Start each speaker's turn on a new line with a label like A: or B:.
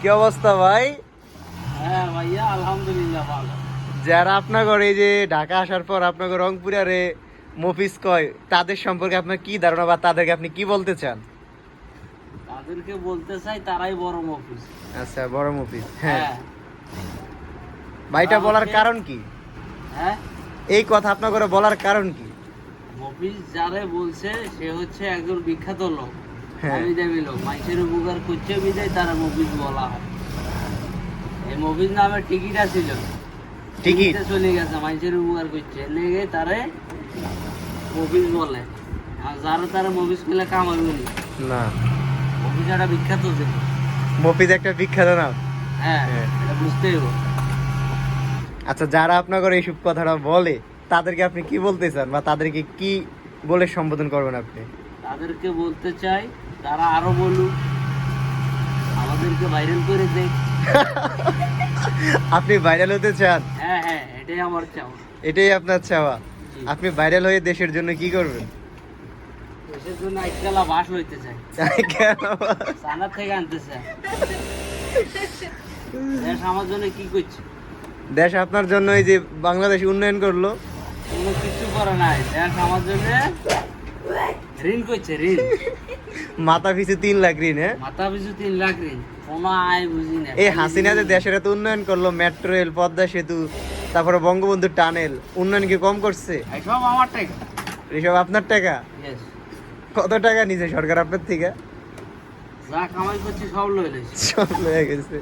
A: কি অবস্থা ভাই?
B: হ্যাঁ ভাইয়া, আলহামদুলিল্লাহ ভালো।
A: যারা আপনার এই যে ঢাকা আসার পর আপনার রংপুরে মফিজ কয়, তাদের সম্পর্কে আপনার কি ধারণা বা তাদেরকে আপনি কি বলতে চান?
B: তাদেরকে বলতে চাই তারাই বড় মফিজ।
A: আচ্ছা, বড় মফিজ। হ্যাঁ,
B: হ্যাঁ
A: ভাইটা বলার কারণ কি?
B: হ্যাঁ,
A: এই কথা আপনার বলার কারণ কি?
B: মফিজ যারে বলছে সে হচ্ছে একজন বিখ্যাত লোক,
A: হ্যাঁ।
B: দামি দামি লোক, মানুষের উপকার করছে বিদায় তারা মফিজ বলা হয়। এই মফিজ নামে টিকিট ছিল,
A: টিকিট
B: চলে গেছে, মানুষের উপকার করছে লেগে তারে মফিজ বলে। আর যারা তারা মফিজ করলে কামাই বলি
A: না,
B: মফিজ একটা বিখ্যাত ছিল।
A: মফিজ একটা বিখ্যাত নাম।
B: হ্যাঁ,
A: হ্যাঁ।
B: এটা বুঝতেই হবে।
A: আচ্ছা, যারা আপনার এইসব কথাটা বলে তাদেরকে আপনি কি বলতে চান বা তাদেরকে কি বলে সম্বোধন করবেন আপনি?
B: তাদেরকে বলতে চাই তারা আরো বলুক, আমাদেরকে ভাইরাল করে দেখ।
A: আপনি ভাইরাল হতে চান?
B: হ্যাঁ হ্যাঁ, এটাই আমার চাওয়া।
A: এটাই আপনার চাওয়া?
B: জি।
A: আপনি ভাইরাল হয়ে দেশের জন্য কি করবেন?
B: দেশের জন্য একতলা বাস লইতে চাই,
A: কেন?
B: চায়না থেকে আনতে চাই। দেশ আমার জন্য কি করছে?
A: দেশ আপনার জন্য এই যে বাংলাদেশ উন্নয়ন করলো,
B: কোনো কিছু করে নাই। দেশ আমার জন্য ঋণ করছে, ঋণ।
A: মাথা পিছু 3 লাখ ঋণ। হ্যাঁ,
B: মাথা পিছু 3 লাখ ঋণ, কোনো আয় বুঝি না।
A: এই হাসিনা যে দেশের এত উন্নয়ন করলো, মেট্রো রেল, পদ্মা সেতু, তারপরে বঙ্গবন্ধু টানেল, উন্নয়ন কি কম করছে?
B: এসব আমার টাকা।
A: এসব আপনার টাকা?
B: Yes.
A: কত টাকা নিছে সরকার আপনার থেকে?
B: যা কামাই করছি সব লই লইছি।
A: সব হয়ে গেছে।